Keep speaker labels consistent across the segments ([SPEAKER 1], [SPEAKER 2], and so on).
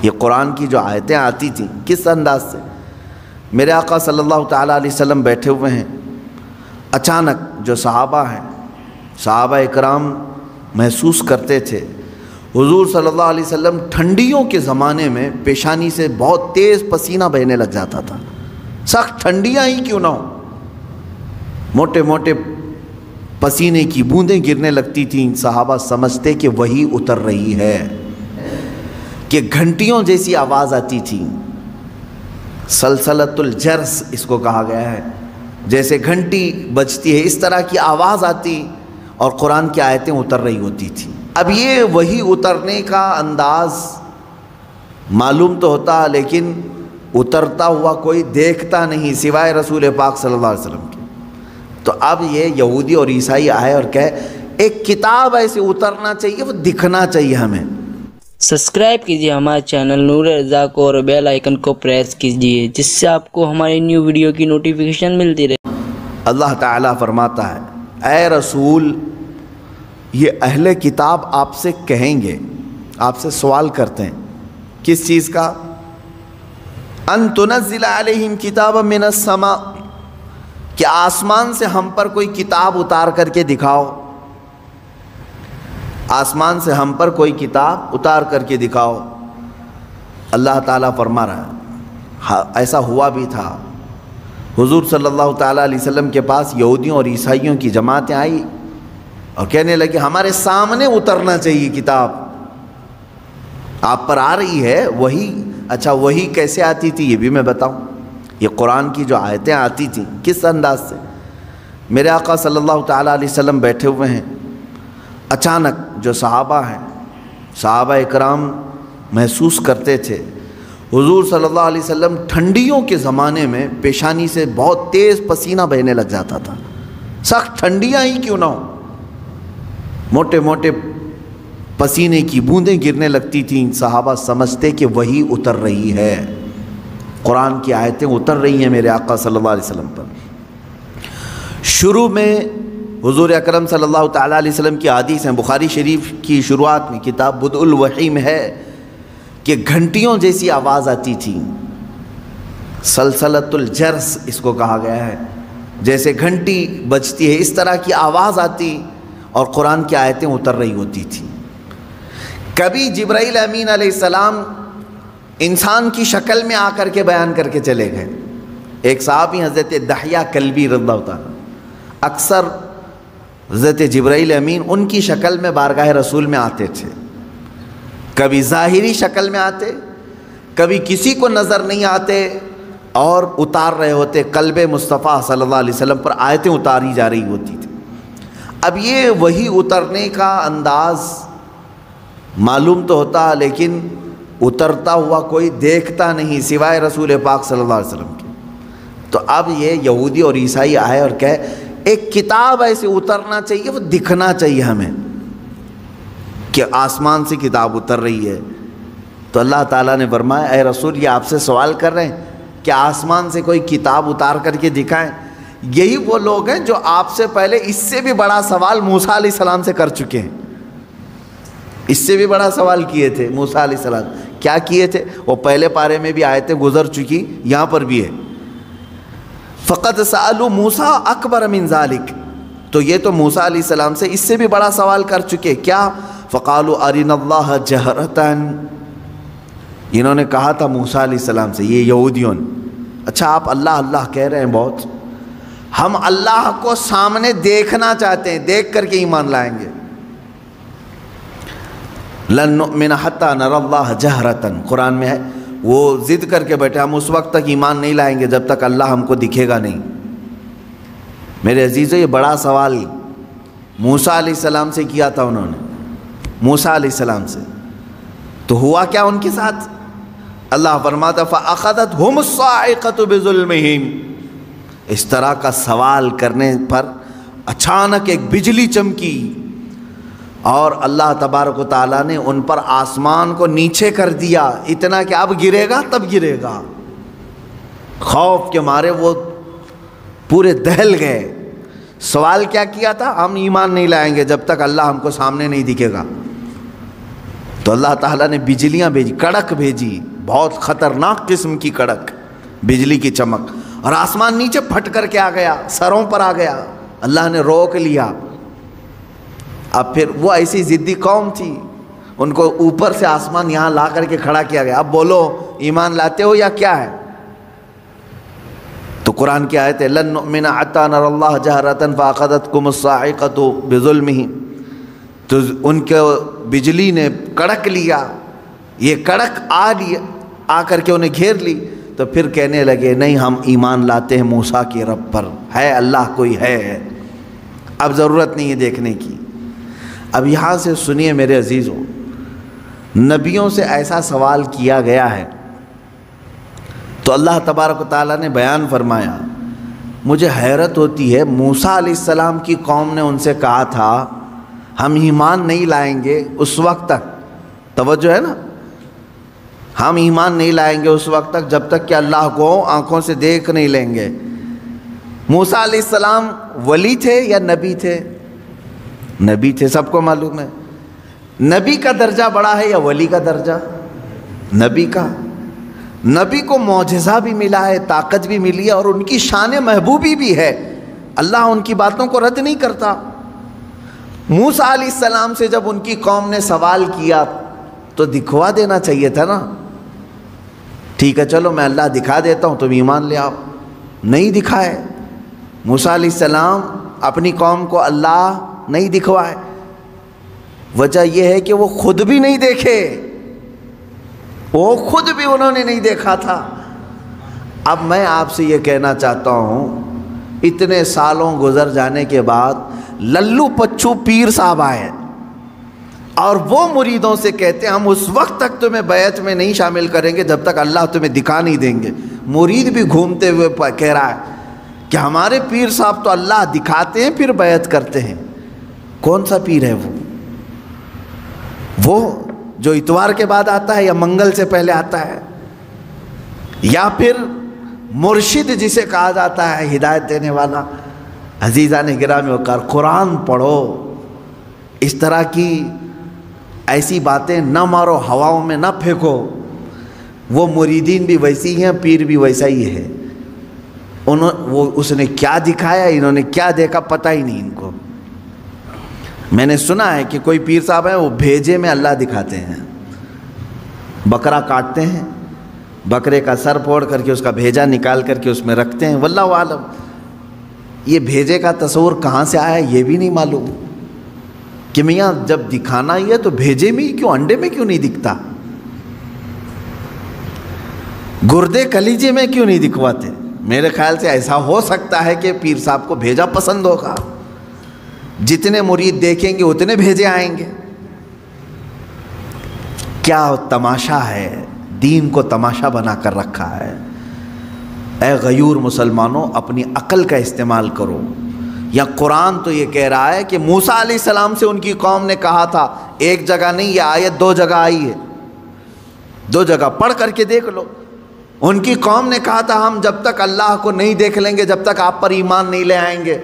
[SPEAKER 1] یہ قرآن کی جو آیتیں آتی تھیں کس انداز سے، میرے آقا صلی اللہ تعالیٰ علیہ وسلم بیٹھے ہوئے ہیں، اچانک جو صحابہ ہیں، صحابہ اکرام محسوس کرتے تھے حضور صلی اللہ علیہ وسلم ٹھنڈیوں کے زمانے میں پیشانی سے بہت تیز پسینہ بہنے لگ جاتا تھا، سخت ٹھنڈیاں ہی کیوں نہ ہوں، موٹے موٹے پسینے کی بوندیں گرنے لگتی تھیں، صحابہ سمجھتے کہ وہی اتر رہی ہے، کہ گھنٹیوں جیسی آواز آتی تھی، سلسلۃ الجرس اس کو کہا گیا ہے، جیسے گھنٹی بجتی ہے اس طرح کی آواز آتی اور قرآن کی آیتیں اتر رہی ہوتی تھیں۔ اب یہ وہی اترنے کا انداز معلوم تو ہوتا، لیکن اترتا ہوا کوئی دیکھتا نہیں سوائے رسول پاک صلی اللہ علیہ وسلم کے۔ تو اب یہ یہودی اور عیسائی آئے اور کہے ایک کتاب ایسے اترنا چاہیے، وہ دکھنا چاہیے ہمیں۔
[SPEAKER 2] سبسکرائب کیجیے ہمارے چینل نور رضا کو اور بیل آئیکن کو پریس کیجیے، جس سے آپ کو ہماری نیو ویڈیو کی نوٹیفیکیشن ملتی رہے۔
[SPEAKER 1] اللہ تعالیٰ فرماتا ہے اے رسول، یہ اہل کتاب آپ سے کہیں گے، آپ سے سوال کرتے ہیں کس چیز کا؟ ان تنزل علیہم کتابا من السماء، کہ آسمان سے ہم پر کوئی کتاب اتار کر کے دکھاؤ، آسمان سے ہم پر کوئی کتاب اتار کر کے دکھاؤ۔ اللہ تعالیٰ فرما رہا ہے ایسا ہوا بھی تھا، حضور صلی اللہ تعالیٰ علیہ وسلم کے پاس یہودیوں اور عیسائیوں کی جماعتیں آئی اور کہنے لگے ہمارے سامنے اترنا چاہیے کتاب، آپ پر آ رہی ہے وہی۔ اچھا وہی کیسے آتی تھی یہ بھی میں بتاؤں۔ یہ قرآن کی جو آیتیں آتی تھیں کس انداز سے، میرے آقا صلی اللہ تعالیٰ علیہ وسلم بیٹھے ہوئے ہیں، اچانک جو صحابہ ہیں، صحابہ اکرام محسوس کرتے تھے حضور صلی اللہ علیہ وسلم ٹھنڈیوں کے زمانے میں پیشانی سے بہت تیز پسینہ بہنے لگ جاتا تھا، سخت ٹھنڈیاں ہی کیوں نہ ہوں، موٹے موٹے پسینے کی بوندیں گرنے لگتی تھیں، صحابہ سمجھتے کہ وہی اتر رہی ہے، قرآن کی آیتیں اتر رہی ہیں میرے آقا صلی اللہ علیہ وسلم پر۔ شروع میں حضور اکرم صلی اللہ تعالیٰ علیہ وسلم کی حدیث ہیں، بخاری شریف کی شروعات میں کتاب بدء الوحی میں ہے کہ گھنٹیوں جیسی آواز آتی تھی، سلسلۃ الجرس اس کو کہا گیا ہے، جیسے گھنٹی بجتی ہے اس طرح کی آواز آتی اور قرآن کی آیتیں اتر رہی ہوتی تھیں۔ کبھی جبرائیل امین علیہ السلام انسان کی شکل میں آ کر کے بیان کر کے چلے گئے۔ ایک صحابی حضرت دحیہ کلبی رضی اللہ تعالیٰ، اکثر حضرت جبرائیل امین ان کی شکل میں بارگاہ رسول میں آتے تھے، کبھی ظاہری شکل میں آتے، کبھی کسی کو نظر نہیں آتے اور اتار رہے ہوتے قلب مصطفیٰ صلی اللہ علیہ وسلم پر آیتیں اتاری جا رہی ہوتی تھی۔ اب یہ وہی اترنے کا انداز معلوم تو ہوتا، لیکن اترتا ہوا کوئی دیکھتا نہیں سوائے رسول پاک صلی اللہ علیہ وسلم کے۔ تو اب یہ یہودی اور عیسائی آئے اور کہے ایک کتاب ایسے اترنا چاہیے، وہ دکھنا چاہیے ہمیں کہ آسمان سے کتاب اتر رہی ہے۔ تو اللہ تعالیٰ نے فرمایا اے رسول، یہ آپ سے سوال کر رہے ہیں کہ آسمان سے کوئی کتاب اتار کر کے دکھائیں، یہی وہ لوگ ہیں جو آپ سے پہلے اس سے بھی بڑا سوال موسیٰ علیہ السلام سے کر چکے ہیں۔ اس سے بھی بڑا سوال کیے تھے موسیٰ علیہ السلام، کیا کیے تھے؟ وہ پہلے پارے میں بھی آیتیں گزر چکی، یہاں پر بھی ہے فقط سألوا موسیٰ اکبر من ذالک، تو یہ تو موسیٰ علیہ السلام سے اس سے بھی بڑا سوال کر چکے، کیا؟ فقالوا ارنا اللہ جہرۃ، انہوں نے کہا تھا موسیٰ علیہ السلام سے، یہ یہودیوں نے، اچھا آپ اللہ اللہ کہہ رہے ہیں بہت، ہم اللہ کو سامنے دیکھنا چاہتے ہیں، دیکھ کر کے ایمان لائیں گے۔ لن نؤمن حتی نری اللہ جہرۃ، قرآن میں ہے، وہ ضد کر کے بیٹھے ہم اس وقت تک ایمان نہیں لائیں گے جب تک اللہ ہم کو دکھے گا نہیں۔ میرے عزیزو، یہ بڑا سوال موسیٰ علیہ السلام سے کیا تھا انہوں نے، موسیٰ علیہ السلام سے، تو ہوا کیا ان کے ساتھ؟ اللہ فرماتا فَأَخَذَتْهُمُ الصَّاعِقَةُ بِظُلْمِهِمْ، اس طرح کا سوال کرنے پر اچانک ایک بجلی چمکی اور اللہ تبارک و تعالیٰ نے ان پر آسمان کو نیچے کر دیا، اتنا کہ اب گرے گا تب گرے گا۔ خوف کے مارے وہ پورے دہل گئے۔ سوال کیا کیا تھا؟ ہم ایمان نہیں لائیں گے جب تک اللہ ہم کو سامنے نہیں دکھے گا۔ تو اللہ تعالیٰ نے بجلیاں بھیجی، کڑک بھیجی، بہت خطرناک قسم کی کڑک، بجلی کی چمک، اور آسمان نیچے پھٹ کر کے آ گیا، سروں پر آ گیا، اللہ نے روک لیا۔ اب پھر وہ ایسی ضدی قوم تھی، ان کو اوپر سے آسمان یہاں لا کر کے کھڑا کیا گیا، اب بولو ایمان لاتے ہو یا کیا ہے؟ تو قرآن کی آیت ہے لن نؤمن حتی نری اللہ جہرۃ فاخذتکم الصاعقۃ بظلمہم، تو ان کے بجلی نے کڑک لیا، یہ کڑک آ کر کے انہیں گھیر لی، تو پھر کہنے لگے نہیں ہم ایمان لاتے ہیں موسیٰ کے رب پر، ہے اللہ کوئی ہے، اب ضرورت نہیں ہے دیکھنے کی۔ اب یہاں سے سنیے میرے عزیزوں، نبیوں سے ایسا سوال کیا گیا ہے تو اللہ تبارک و تعالیٰ نے بیان فرمایا۔ مجھے حیرت ہوتی ہے، موسیٰ علیہ السلام کی قوم نے ان سے کہا تھا ہم ایمان نہیں لائیں گے اس وقت تک، توجہ ہے نا، ہم ایمان نہیں لائیں گے اس وقت تک جب تک کہ اللہ کو آنکھوں سے دیکھ نہیں لیں گے۔ موسیٰ علیہ السلام ولی تھے یا نبی تھے؟ نبی تھے، سب کو معلوم ہے۔ نبی کا درجہ بڑا ہے یا ولی کا درجہ؟ نبی کا۔ نبی کو معجزہ بھی ملا ہے، طاقت بھی ملی ہے، اور ان کی شان محبوبی بھی ہے، اللہ ان کی باتوں کو رد نہیں کرتا۔ موسیٰ علیہ السلام سے جب ان کی قوم نے سوال کیا تو دکھوا دینا چاہیے تھا نا، ٹھیک ہے چلو میں اللہ دکھا دیتا ہوں تم ایمان لے آؤ، نہیں دکھائے۔ موسیٰ علیہ السلام اپنی قوم کو اللہ نہیں دکھوائے، وجہ یہ ہے کہ وہ خود بھی نہیں دیکھے، وہ خود بھی انہوں نے نہیں دیکھا تھا۔ اب میں آپ سے یہ کہنا چاہتا ہوں، اتنے سالوں گزر جانے کے بعد للو پچھو پیر صاحب آئے اور وہ مریدوں سے کہتے ہیں ہم اس وقت تک تمہیں بیعت میں نہیں شامل کریں گے جب تک اللہ تمہیں دکھا نہیں دیں گے۔ مرید بھی گھومتے ہوئے کہہ رہا ہے کہ ہمارے پیر صاحب تو اللہ دکھاتے ہیں پھر بیعت کرتے ہیں۔ کون سا پیر ہے وہ جو اتوار کے بعد آتا ہے یا منگل سے پہلے آتا ہے، یا پھر مرشد جسے کہا جاتا ہے ہدایت دینے والا؟ عزیزان گرامی وقار، قرآن پڑھو، اس طرح کی ایسی باتیں نہ مارو، ہواؤں میں نہ پھینکو۔ وہ مریدین بھی ویسی ہیں، پیر بھی ویسا ہی ہے، اس نے کیا دکھایا، انہوں نے کیا دیکھا، پتہ ہی نہیں ان کو۔ میں نے سنا ہے کہ کوئی پیر صاحب ہیں وہ بھیجے میں اللہ دکھاتے ہیں، بکرا کاٹتے ہیں، بکرے کا سر پھوڑ کر کے اس کا بھیجا نکال کر کے اس میں رکھتے ہیں، واللہ عالم۔ یہ بھیجے کا تصور کہاں سے آیا یہ بھی نہیں معلوم کہ میاں جب دکھانا ہی ہے تو بھیجے میں ہی کیوں، انڈے میں کیوں نہیں دکھتا، گردے کلیجے میں کیوں نہیں دکھواتے؟ میرے خیال سے ایسا ہو سکتا ہے کہ پیر صاحب کو بھیجا پسند ہوگا، جتنے مرید دیکھیں گے اتنے بھیجے آئیں گے۔ کیا تماشا ہے، دین کو تماشا بنا کر رکھا ہے۔ اے غیور مسلمانوں، اپنی عقل کا استعمال کرو۔ یا قرآن تو یہ کہہ رہا ہے کہ موسیٰ علیہ السلام سے ان کی قوم نے کہا تھا، ایک جگہ نہیں، یہ آیت 2 جگہ آئی ہے، 2 جگہ پڑھ کر کے دیکھ لو۔ ان کی قوم نے کہا تھا ہم جب تک اللہ کو نہیں دیکھ لیں گے جب تک آپ پر ایمان نہیں لے آئیں گے۔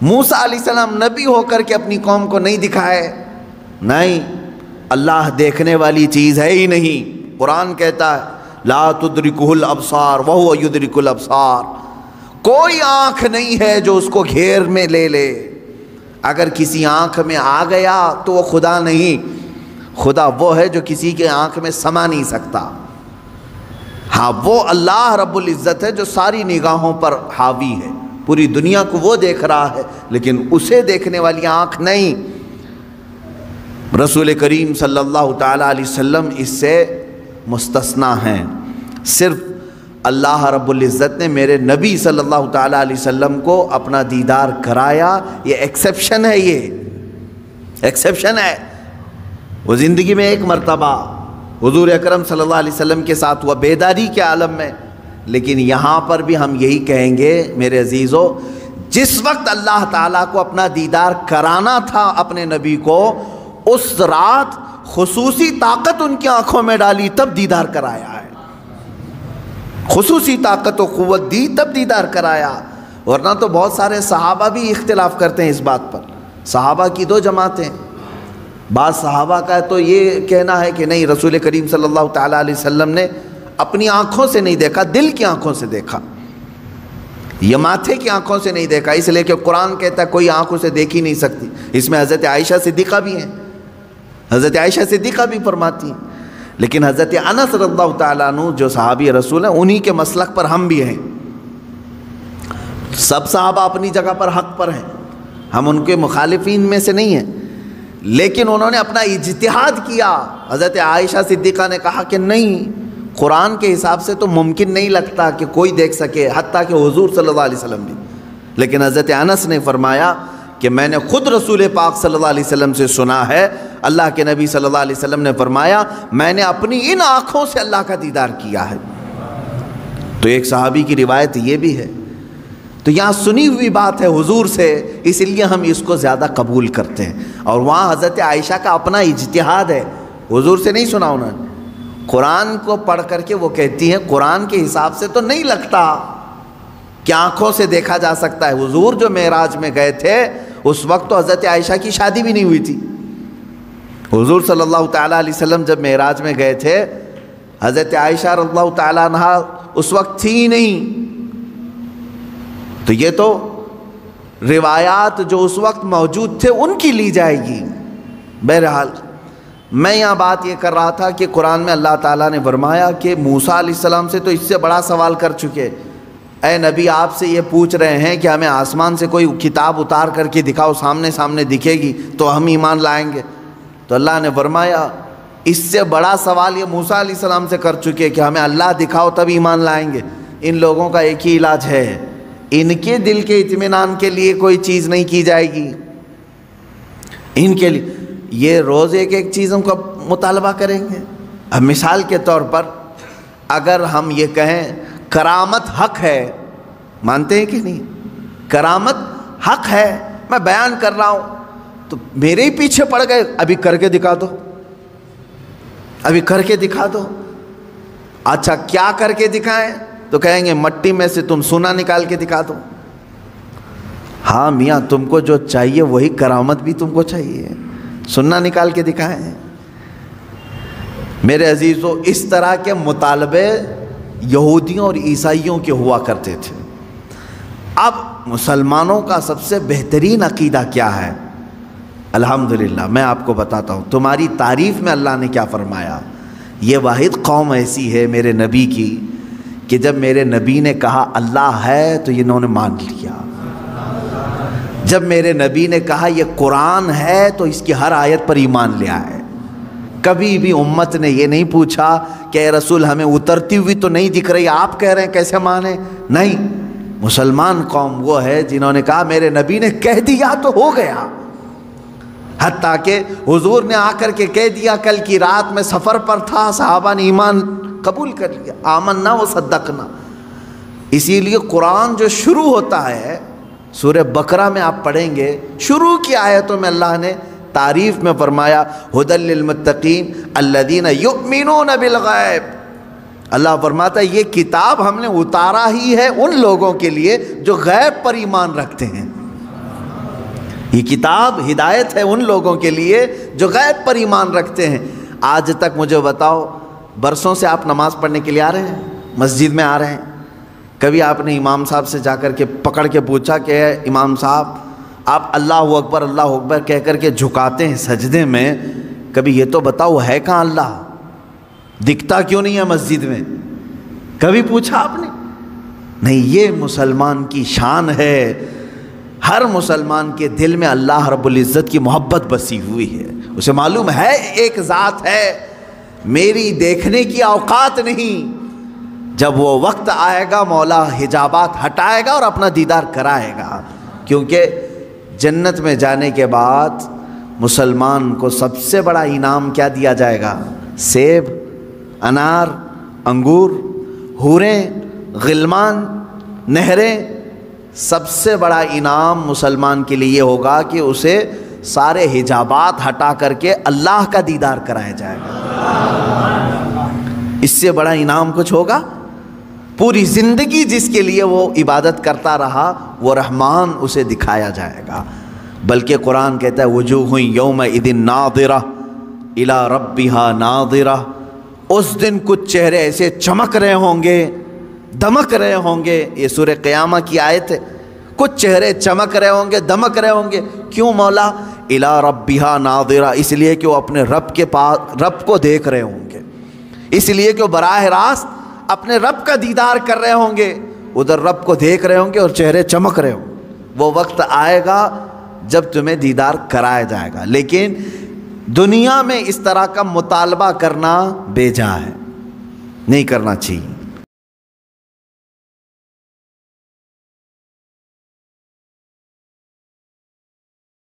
[SPEAKER 1] موسیٰ علیہ السلام نبی ہو کر کے اپنی قوم کو نہیں دکھائے، نہیں، اللہ دیکھنے والی چیز ہے ہی نہیں۔ قرآن کہتا ہے لا تدرکہ الابصار وہو یدرک الابصار، کوئی آنکھ نہیں ہے جو اس کو گھیر میں لے لے۔ اگر کسی آنکھ میں آ گیا تو وہ خدا نہیں، خدا وہ ہے جو کسی کے آنکھ میں سما نہیں سکتا۔ ہاں وہ اللہ رب العزت ہے جو ساری نگاہوں پر حاوی ہے، پوری دنیا کو وہ دیکھ رہا ہے، لیکن اسے دیکھنے والی آنکھ نہیں۔ رسول کریم صلی اللہ تعالیٰ علیہ وسلم اس سے مستثنا ہیں۔ صرف اللہ رب العزت نے میرے نبی صلی اللہ تعالیٰ علیہ وسلم کو اپنا دیدار کرایا، یہ ایکسیپشن ہے، یہ ایکسیپشن ہے۔ وہ زندگی میں ایک مرتبہ حضور اکرم صلی اللہ علیہ وسلم کے ساتھ ہوا بیداری کے عالم میں، لیکن یہاں پر بھی ہم یہی کہیں گے میرے عزیزو، جس وقت اللہ تعالیٰ کو اپنا دیدار کرانا تھا اپنے نبی کو، اس رات خصوصی طاقت ان کی آنکھوں میں ڈالی تب دیدار کرایا ہے، خصوصی طاقت و قوت دی تب دیدار کرایا۔ ورنہ تو بہت سارے صحابہ بھی اختلاف کرتے ہیں اس بات پر۔ صحابہ کی 2 جماعتیں، بعض صحابہ کا تو یہ کہنا ہے کہ نہیں، رسول کریم صلی اللہ تعالیٰ علیہ وسلم نے اپنی آنکھوں سے نہیں دیکھا، دل کی آنکھوں سے دیکھا، یہ ماتھے کی آنکھوں سے نہیں دیکھا، اس لیے کہ قرآن کہتا ہے کوئی آنکھوں سے دیکھ ہی نہیں سکتی۔ اس میں حضرت عائشہ صدیقہ بھی ہیں، حضرت عائشہ صدیقہ بھی فرماتی ہیں۔ لیکن حضرت انس رضی اللہ تعالیٰ عنہ جو صحابی رسول ہیں، انہی کے مسلک پر ہم بھی ہیں۔ سب صحابہ اپنی جگہ پر حق پر ہیں، ہم ان کے مخالفین میں سے نہیں ہیں، لیکن انہوں نے اپنا اجتہاد کیا۔ حضرت عائشہ صدیقہ نے کہا کہ نہیں، قرآن کے حساب سے تو ممکن نہیں لگتا کہ کوئی دیکھ سکے، حتیٰ کہ حضور صلی اللہ علیہ وسلم بھی۔ لیکن حضرت انس نے فرمایا کہ میں نے خود رسول پاک صلی اللہ علیہ وسلم سے سنا ہے، اللہ کے نبی صلی اللہ علیہ وسلم نے فرمایا میں نے اپنی ان آنکھوں سے اللہ کا دیدار کیا ہے۔ تو ایک صحابی کی روایت یہ بھی ہے۔ تو یہاں سنی ہوئی بات ہے حضور سے، اس لیے ہم اس کو زیادہ قبول کرتے ہیں، اور وہاں حضرت عائشہ کا اپنا اجتہاد ہے، حضور سے نہیں سنا انہوں نے۔ قرآن کو پڑھ کر کے وہ کہتی ہیں قرآن کے حساب سے تو نہیں لگتا کہ آنکھوں سے دیکھا جا سکتا ہے۔ حضور جو معراج میں گئے تھے اس وقت تو حضرت عائشہ کی شادی بھی نہیں ہوئی تھی۔ حضور صلی اللہ تعالیٰ علیہ وسلم جب معراج میں گئے تھے، حضرت عائشہ رضی اللہ تعالیٰ عنہ اس وقت تھی ہی نہیں۔ تو یہ تو روایات جو اس وقت موجود تھے ان کی لی جائے گی۔ بہرحال میں یہاں بات یہ کر رہا تھا کہ قرآن میں اللہ تعالیٰ نے فرمایا کہ موسیٰ علیہ السلام سے تو اس سے بڑا سوال کر چکے، اے نبی آپ سے یہ پوچھ رہے ہیں کہ ہمیں آسمان سے کوئی کتاب اتار کر کے دکھاؤ، سامنے سامنے دکھے گی تو ہم ایمان لائیں گے۔ تو اللہ نے فرمایا اس سے بڑا سوال یہ موسیٰ علیہ السلام سے کر چکے کہ ہمیں اللہ دکھاؤ تب ایمان لائیں گے۔ ان لوگوں کا ایک ہی علاج ہے، ان کے دل کے اطمینان کے لیے کوئی چیز نہیں کی جائے گی، ان کے لیے یہ روز ایک ایک چیزوں کا مطالبہ کریں گے۔ اب مثال کے طور پر اگر ہم یہ کہیں کرامت حق ہے، مانتے ہیں کہ نہیں؟ کرامت حق ہے، میں بیان کر رہا ہوں تو میرے ہی پیچھے پڑ گئے، ابھی کر کے دکھا دو، ابھی کر کے دکھا دو۔ اچھا کیا کر کے دکھائیں؟ تو کہیں گے مٹی میں سے تم سونا نکال کے دکھا دو۔ ہاں میاں تم کو جو چاہیے وہی کرامت بھی تم کو چاہیے، سننا نکال کے دکھائیں۔ میرے عزیزو اس طرح کے مطالبے یہودیوں اور عیسائیوں کے ہوا کرتے تھے۔ اب مسلمانوں کا سب سے بہترین عقیدہ کیا ہے؟ الحمدللہ میں آپ کو بتاتا ہوں، تمہاری تعریف میں اللہ نے کیا فرمایا۔ یہ واحد قوم ایسی ہے میرے نبی کی کہ جب میرے نبی نے کہا اللہ ہے تو انہوں نے مان لیا، جب میرے نبی نے کہا یہ قرآن ہے تو اس کی ہر آیت پر ایمان لے آئے۔ کبھی بھی امت نے یہ نہیں پوچھا کہ اے رسول ہمیں اترتی ہوئی تو نہیں دکھ رہی، آپ کہہ رہے ہیں کیسے مانیں؟ نہیں، مسلمان قوم وہ ہے جنہوں نے کہا میرے نبی نے کہہ دیا تو ہو گیا۔ حتیٰ کہ حضور نے آ کر کے کہہ دیا، کل کی رات میں سفر پر تھا، صحابہ نے ایمان قبول کر لیا، آمنا و صدقنا۔ اسی لیے قرآن جو شروع ہوتا ہے سورہ بقرہ میں آپ پڑھیں گے، شروع کی آیتوں میں اللہ نے تعریف میں فرمایا ھدی للمتقین الذین یؤمنون بالغیب۔ اللہ فرماتا ہے یہ کتاب ہم نے اتارا ہی ہے ان لوگوں کے لیے جو غیب پر ایمان رکھتے ہیں۔ یہ کتاب ہدایت ہے ان لوگوں کے لیے جو غیب پر ایمان رکھتے ہیں۔ آج تک مجھے بتاؤ، برسوں سے آپ نماز پڑھنے کے لیے آ رہے ہیں، مسجد میں آ رہے ہیں، کبھی آپ نے امام صاحب سے جا کر کے پکڑ کے پوچھا کہ امام صاحب آپ اللہ اکبر کہہ کر کے جھکاتے ہیں سجدے میں، کبھی یہ تو بتاؤ ہے کہاں اللہ؟ دکھتا کیوں نہیں ہے مسجد میں؟ کبھی پوچھا آپ نے؟ نہیں، یہ مسلمان کی شان ہے، ہر مسلمان کے دل میں اللہ رب العزت کی محبت بسی ہوئی ہے، اسے معلوم ہے ایک ذات ہے، میری دیکھنے کی اوقات نہیں، جب وہ وقت آئے گا مولا حجابات ہٹائے گا اور اپنا دیدار کرائے گا۔ کیونکہ جنت میں جانے کے بعد مسلمان کو سب سے بڑا انعام کیا دیا جائے گا؟ سیب، انار، انگور، حوریں، غلمان، نہریں۔ سب سے بڑا انعام مسلمان کے لیے یہ ہوگا کہ اسے سارے حجابات ہٹا کر کے اللہ کا دیدار کرایا جائے گا۔ اس سے بڑا انعام کچھ ہوگا؟ پوری زندگی جس کے لیے وہ عبادت کرتا رہا وہ رحمان اسے دکھایا جائے گا۔ بلکہ قرآن کہتا ہے وجوہ یومئذ ناظرہ الی ربہا ناظرہ، اس دن کچھ چہرے ایسے چمک رہے ہوں گے، دمک رہے ہوں گے. یہ سورہ قیامہ کی آیت ہے. کچھ چہرے چمک رہے ہوں گے، دمک رہے ہوں گے. کیوں مولا؟ الی ربہا ناظرہ، اس لیے کہ وہ اپنے رب کے پاس رب کو دیکھ رہے ہوں گے، اس لیے کہ وہ براہ راست اپنے رب کا دیدار کر رہے ہوں گے. ادھر رب کو دیکھ رہے ہوں گے اور چہرے چمک رہے ہوں گے. وہ وقت آئے گا جب تمہیں دیدار کرایا جائے گا. لیکن دنیا میں اس طرح کا مطالبہ کرنا بے جا ہے، نہیں کرنا چاہیے.